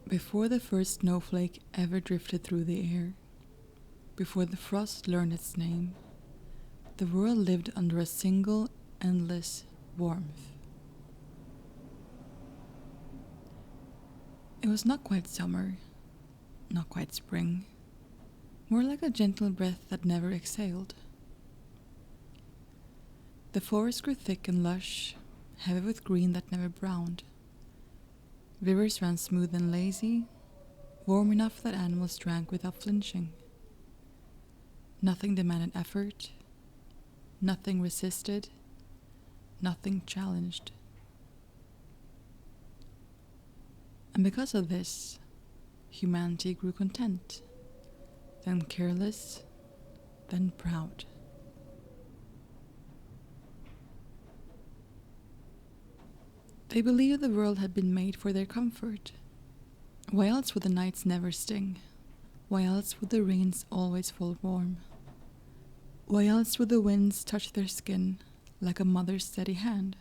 Before the first snowflake ever drifted through the air, before the frost learned its name, the world lived under a single, endless warmth. It was not quite summer, not quite spring, more like a gentle breath that never exhaled. The forest grew thick and lush, heavy with green that never browned. Rivers ran smooth and lazy, warm enough that animals drank without flinching. Nothing demanded effort, nothing resisted, nothing challenged. And because of this, humanity grew content, then careless, then proud. They believed the world had been made for their comfort. Why else would the nights never sting? Why else would the rains always fall warm? Why else would the winds touch their skin like a mother's steady hand?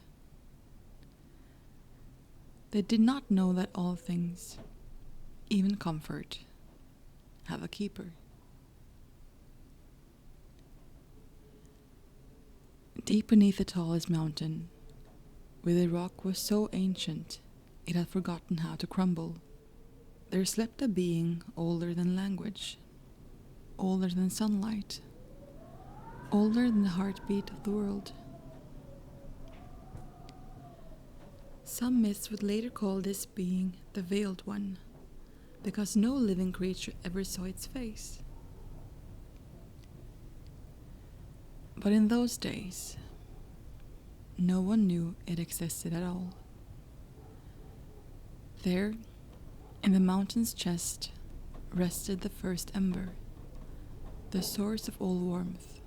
They did not know that all things, even comfort, have a keeper. Deep beneath the tallest mountain, where the rock was so ancient it had forgotten how to crumble, there slept a being older than language, older than sunlight, older than the heartbeat of the world. Some myths would later call this being the Veiled One, because no living creature ever saw its face. But in those days, no one knew it existed at all. There, in the mountain's chest, rested the first ember, the source of all warmth.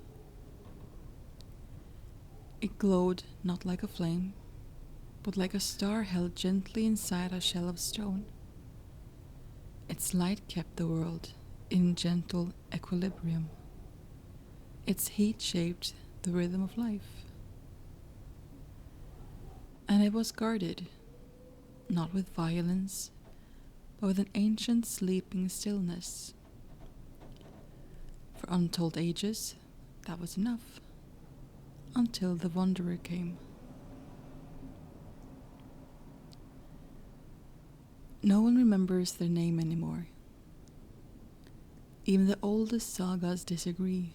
It glowed not like a flame, but like a star held gently inside a shell of stone. Its light kept the world in gentle equilibrium. Its heat shaped the rhythm of life. And it was guarded, not with violence, but with an ancient sleeping stillness. For untold ages, that was enough, until the Wanderer came. No one remembers their name anymore. Even the oldest sagas disagree,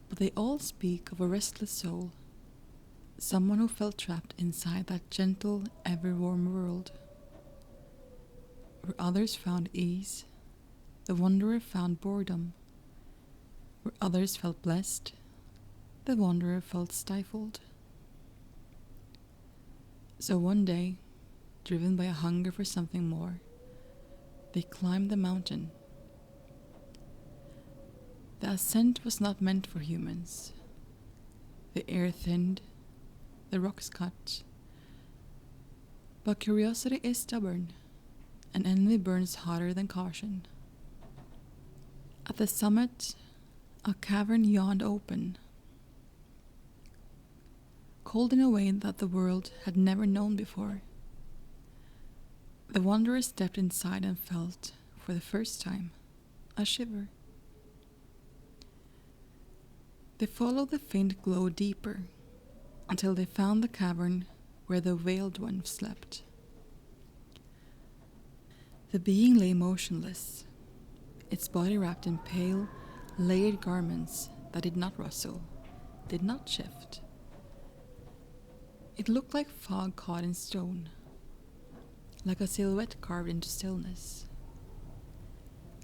but they all speak of a restless soul, someone who felt trapped inside that gentle, ever-warm world. Where others found ease, the wanderer found boredom. Where others felt blessed, the wanderer felt stifled. So one day, driven by a hunger for something more, they climbed the mountain. The ascent was not meant for humans. The air thinned, the rocks cut. But curiosity is stubborn, and envy burns hotter than caution. At the summit, a cavern yawned open, cold in a way that the world had never known before. The wanderer stepped inside and felt, for the first time, a shiver. They followed the faint glow deeper, until they found the cavern where the Veiled One slept. The being lay motionless, its body wrapped in pale, layered garments that did not rustle, did not shift. It looked like fog caught in stone, like a silhouette carved into stillness.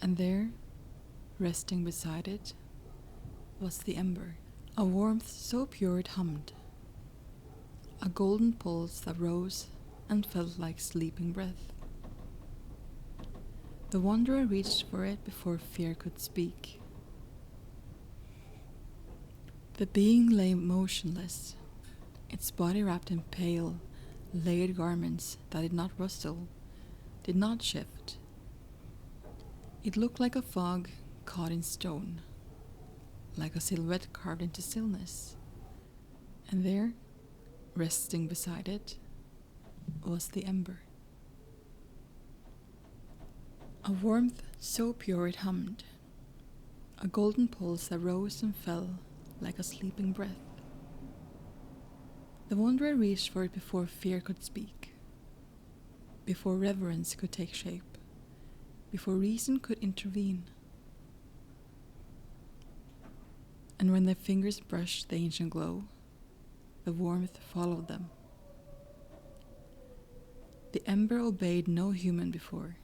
And there, resting beside it, was the ember, a warmth so pure it hummed, a golden pulse that rose and felt like sleeping breath. The wanderer reached for it before fear could speak. The being lay motionless, its body wrapped in pale, layered garments that did not rustle, did not shift. It looked like a fog caught in stone, like a silhouette carved into stillness. And there, resting beside it, was the ember. A warmth so pure it hummed, a golden pulse that rose and fell like a sleeping breath. The wanderer reached for it before fear could speak, before reverence could take shape, before reason could intervene. And when their fingers brushed the ancient glow, the warmth followed them. The ember obeyed no human before,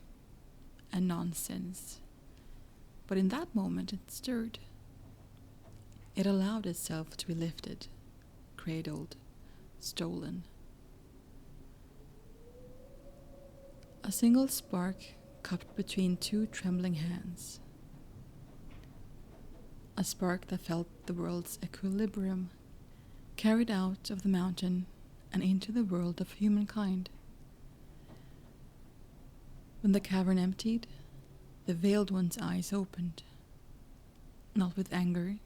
and none since. But in that moment it stirred. It allowed itself to be lifted, cradled, stolen. A single spark cupped between two trembling hands. A spark that felt the world's equilibrium, carried out of the mountain and into the world of humankind. When the cavern emptied, the veiled one's eyes opened, not with anger,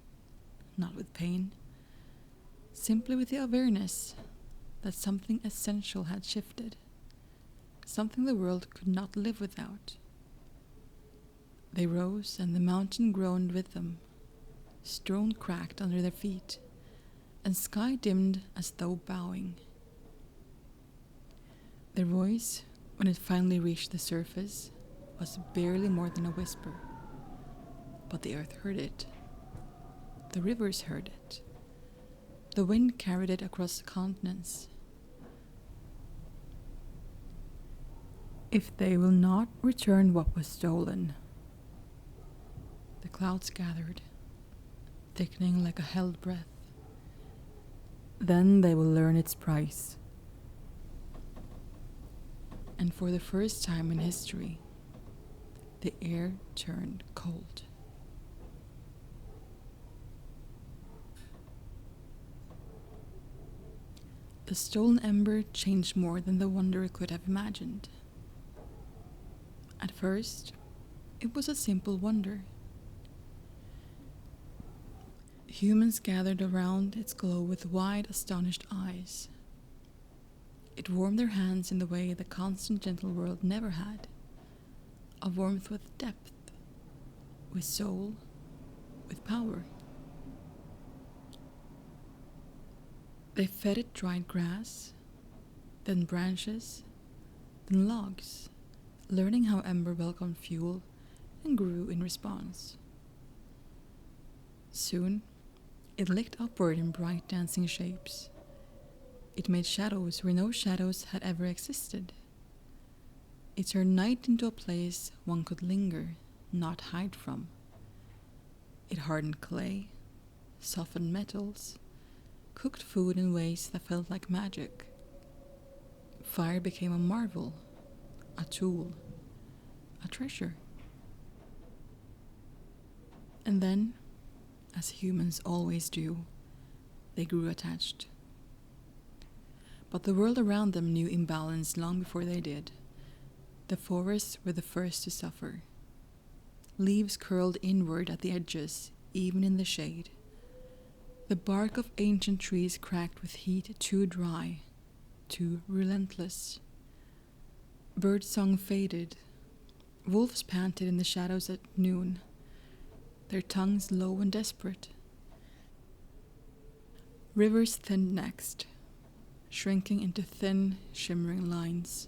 not with pain, simply with the awareness that something essential had shifted, something the world could not live without. They rose, and the mountain groaned with them, stone cracked under their feet, and sky dimmed as though bowing. Their voice, when it finally reached the surface, was barely more than a whisper. But the earth heard it. The rivers heard it. The wind carried it across the continents. If they will not return what was stolen, the clouds gathered, thickening like a held breath. Then they will learn its price. And for the first time in history, the air turned cold. The stolen ember changed more than the wanderer could have imagined. At first, it was a simple wonder. Humans gathered around its glow with wide, astonished eyes. It warmed their hands in the way the constant, gentle world never had. A warmth with depth, with soul, with power. They fed it dried grass, then branches, then logs, learning how ember welcomed fuel and grew in response. Soon, it licked upward in bright dancing shapes. It made shadows where no shadows had ever existed. It turned night into a place one could linger, not hide from. It hardened clay, softened metals, cooked food in ways that felt like magic. Fire became a marvel, a tool, a treasure. And then, as humans always do, they grew attached. But the world around them knew imbalance long before they did. The forests were the first to suffer. Leaves curled inward at the edges, even in the shade. The bark of ancient trees cracked with heat too dry, too relentless. Birdsong faded. Wolves panted in the shadows at noon, their tongues low and desperate. Rivers thinned next, shrinking into thin, shimmering lines.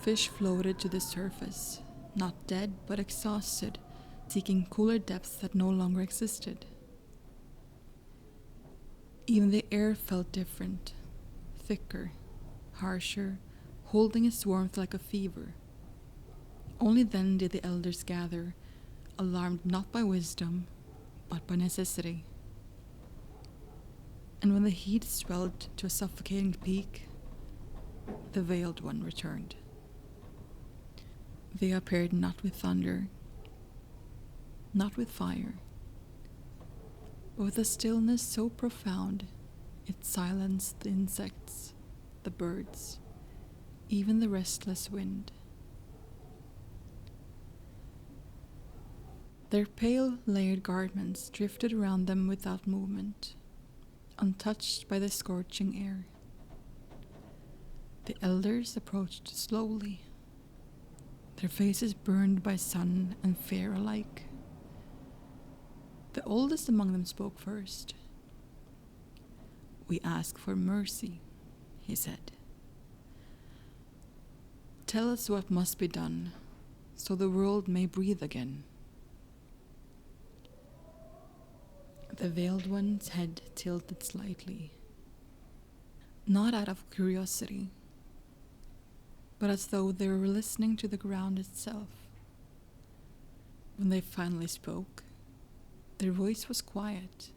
Fish floated to the surface, not dead but exhausted, seeking cooler depths that no longer existed. Even the air felt different, thicker, harsher, holding its warmth like a fever. Only then did the elders gather, alarmed not by wisdom, but by necessity. And when the heat swelled to a suffocating peak, the Veiled One returned. They appeared not with thunder, not with fire, but with a stillness so profound it silenced the insects, the birds, even the restless wind. Their pale, layered garments drifted around them without movement, untouched by the scorching air. The elders approached slowly, their faces burned by sun and fear alike. The oldest among them spoke first. "We ask for mercy," he said. "Tell us what must be done, so the world may breathe again." The veiled one's head tilted slightly, not out of curiosity, but as though they were listening to the ground itself. When they finally spoke, their voice was quiet,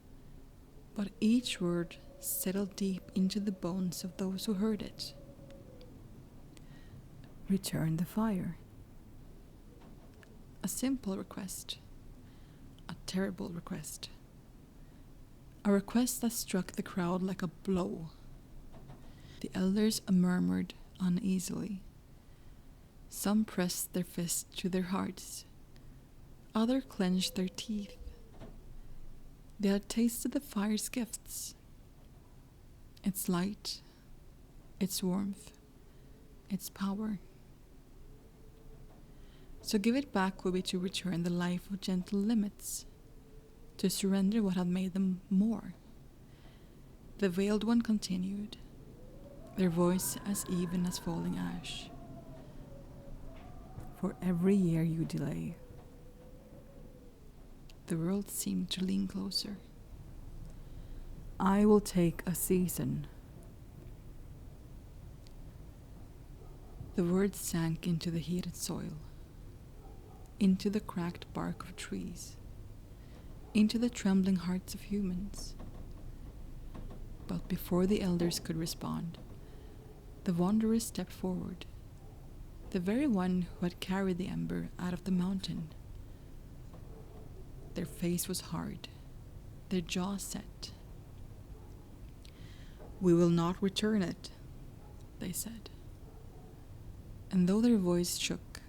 but each word settled deep into the bones of those who heard it. "Return the fire." A simple request, a terrible request. A request that struck the crowd like a blow. The elders murmured uneasily. Some pressed their fists to their hearts. Others clenched their teeth. They had tasted the fire's gifts. Its light, its warmth, its power. So give it back would be to return the life of gentle limits, to surrender what had made them more. The veiled one continued, their voice as even as falling ash. "For every year you delay." The world seemed to lean closer. "I will take a season." The words sank into the heated soil, into the cracked bark of trees, into the trembling hearts of humans. But before the elders could respond, the wanderers stepped forward, the very one who had carried the ember out of the mountain. Their face was hard, their jaw set. "We will not return it," they said. And though their voice shook,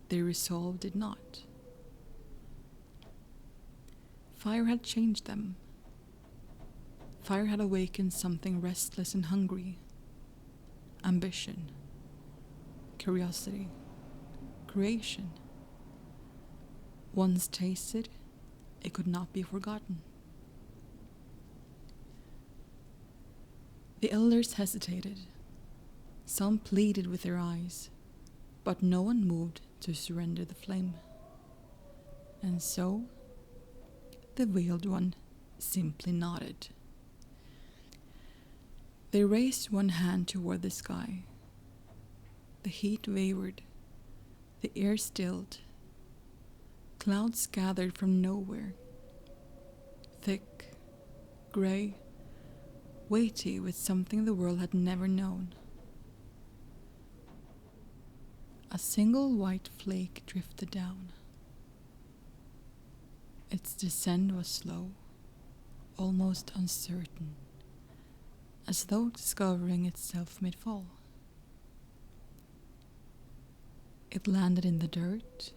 their resolve did not. Fire had changed them. Fire had awakened something restless and hungry. Ambition, curiosity, creation. Once tasted, it could not be forgotten. The elders hesitated. Some pleaded with their eyes, but no one moved to surrender the flame. And so, the veiled one simply nodded. They raised one hand toward the sky. The heat wavered, the air stilled. Clouds gathered from nowhere, thick, grey, weighty with something the world had never known. A single white flake drifted down. Its descent was slow, almost uncertain, as though discovering itself mid-fall. It landed in the dirt.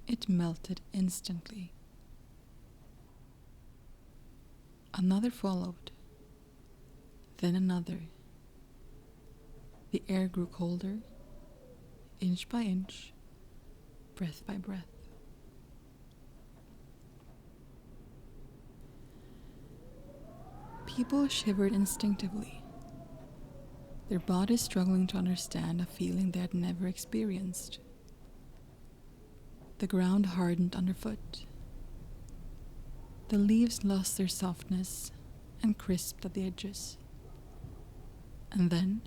It melted instantly. Another followed, then another. The air grew colder, inch by inch, breath by breath. People shivered instinctively, their bodies struggling to understand a feeling they had never experienced. The ground hardened underfoot. The leaves lost their softness and crisped at the edges. And then,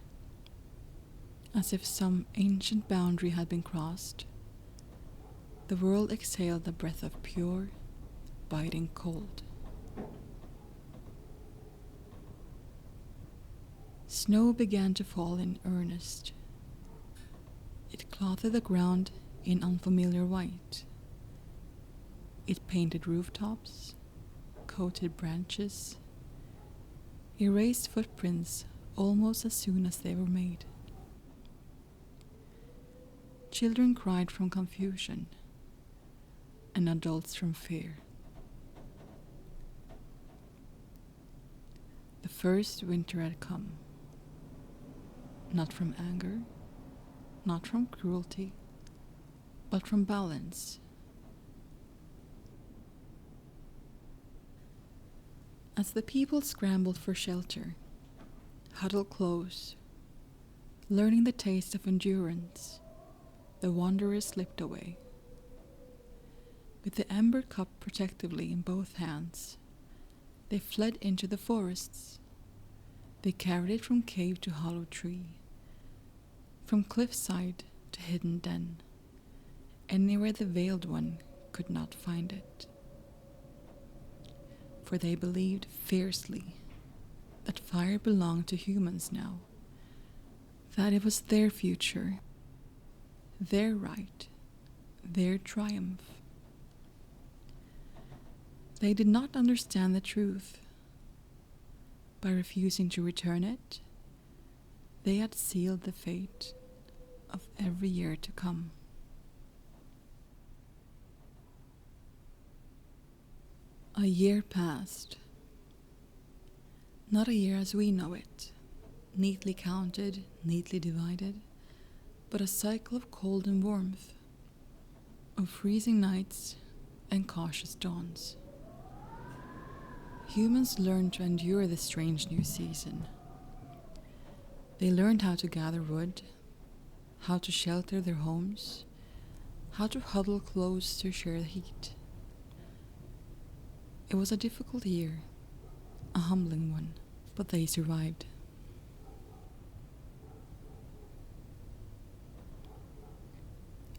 as if some ancient boundary had been crossed, the world exhaled a breath of pure, biting cold. Snow began to fall in earnest. It clothed the ground in unfamiliar white. It painted rooftops, coated branches, erased footprints almost as soon as they were made. Children cried from confusion, and adults from fear. The first winter had come, not from anger, not from cruelty, but from balance. As the people scrambled for shelter, huddled close, learning the taste of endurance, the wanderers slipped away. With the amber cup protectively in both hands, they fled into the forests. They carried it from cave to hollow tree, from cliffside to hidden den, anywhere the Veiled One could not find it. For they believed fiercely that fire belonged to humans now, that it was their future, their right, their triumph. They did not understand the truth. By refusing to return it, they had sealed the fate of every year to come. A year passed. Not a year as we know it, neatly counted, neatly divided, but a cycle of cold and warmth, of freezing nights and cautious dawns. Humans learned to endure this strange new season. They learned how to gather wood, how to shelter their homes, how to huddle close to share the heat. It was a difficult year, a humbling one, but they survived.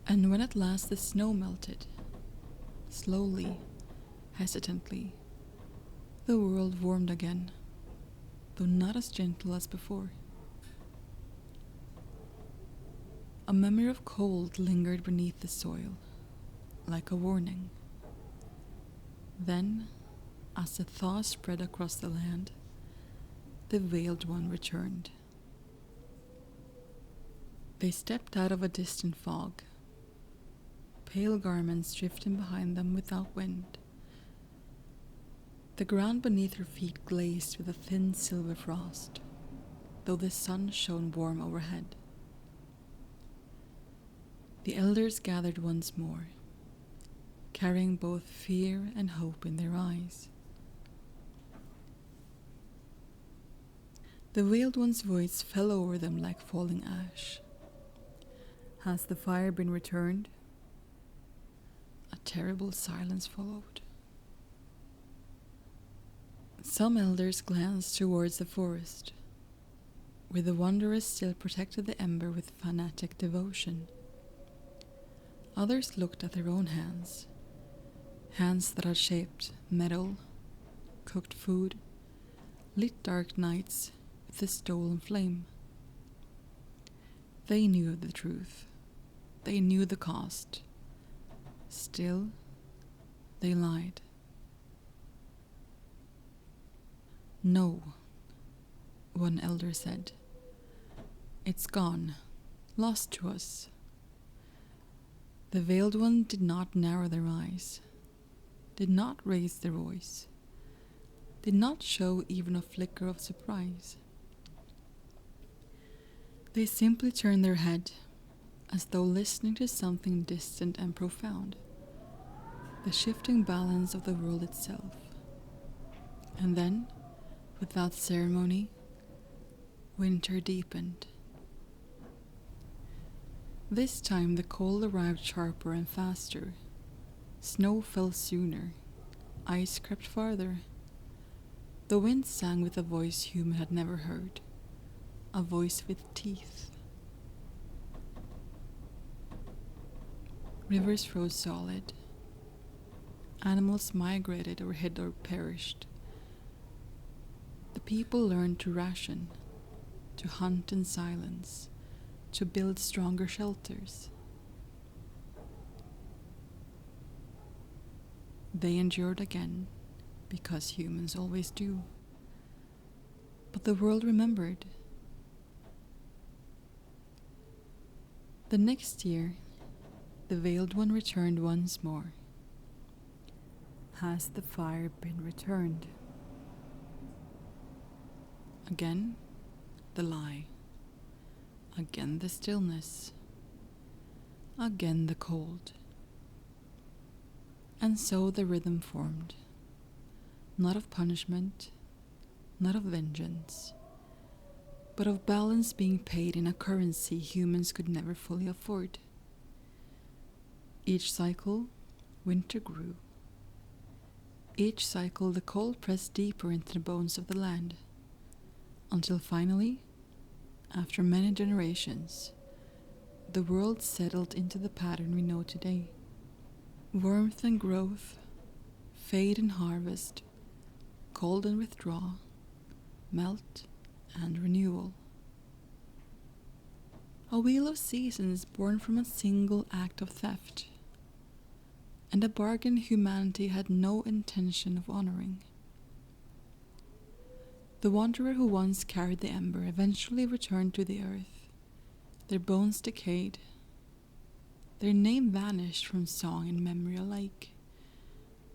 And when at last the snow melted, slowly, hesitantly, the world warmed again, though not as gentle as before. A memory of cold lingered beneath the soil, like a warning. Then, as the thaw spread across the land, the Veiled One returned. They stepped out of a distant fog, pale garments drifting behind them without wind. The ground beneath her feet glazed with a thin silver frost, though the sun shone warm overhead. The elders gathered once more, carrying both fear and hope in their eyes. The Veiled One's voice fell over them like falling ash. Has the fire been returned? A terrible silence followed. Some elders glanced towards the forest, where the wanderers still protected the ember with fanatic devotion. Others looked at their own hands, hands that had shaped metal, cooked food, lit dark nights with the stolen flame. They knew the truth. They knew the cost. Still, they lied. No, one elder said. It's gone, lost to us. The Veiled One did not narrow their eyes, did not raise their voice, did not show even a flicker of surprise. They simply turned their head, as though listening to something distant and profound, the shifting balance of the world itself. And then, without ceremony, winter deepened. This time the cold arrived sharper and faster. Snow fell sooner. Ice crept farther. The wind sang with a voice human had never heard, a voice with teeth. Rivers froze solid. Animals migrated or hid or perished. The people learned to ration, to hunt in silence, to build stronger shelters. They endured again, because humans always do. But the world remembered. The next year, the Veiled One returned once more. Has the fire been returned? Again, the lie. Again, the stillness. again the cold. And so the rhythm formed, not of punishment, not of vengeance, but of balance being paid in a currency humans could never fully afford. Each cycle, winter grew. Each cycle, the cold pressed deeper into the bones of the land, until finally, after many generations, the world settled into the pattern we know today. Warmth and growth, fade and harvest, cold and withdraw, melt and renewal. A wheel of seasons born from a single act of theft, and a bargain humanity had no intention of honoring. The wanderer who once carried the ember eventually returned to the earth. Their bones decayed. Their name vanished from song and memory alike.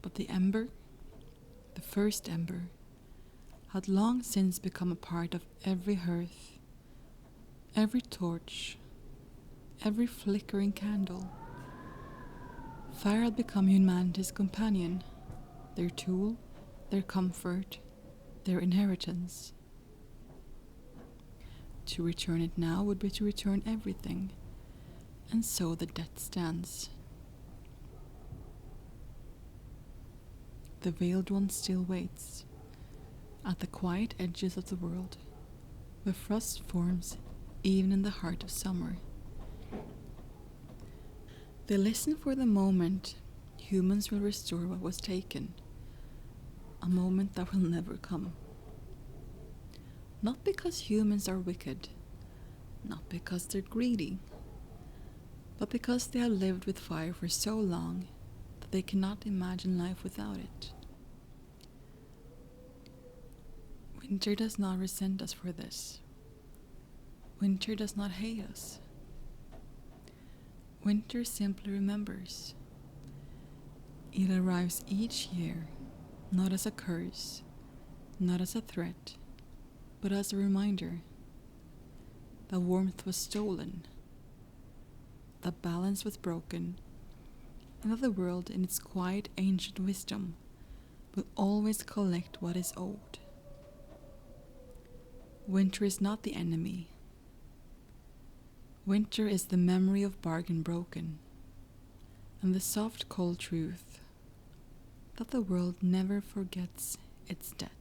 But the ember, the first ember, had long since become a part of every hearth, every torch, every flickering candle. Fire had become humanity's companion, their tool, their comfort, their inheritance. To return it now would be to return everything, and so the debt stands. The veiled one still waits, at the quiet edges of the world, where frost forms even in the heart of summer. They listen for the moment humans will restore what was taken, a moment that will never come. Not because humans are wicked, not because they're greedy, but because they have lived with fire for so long that they cannot imagine life without it. Winter does not resent us for this. Winter does not hate us. Winter simply remembers. It arrives each year, not as a curse, not as a threat, but as a reminder that warmth was stolen, that balance was broken, and that the world in its quiet ancient wisdom will always collect what is owed. Winter is not the enemy. Winter is the memory of bargain broken, and the soft cold truth that the world never forgets its debt.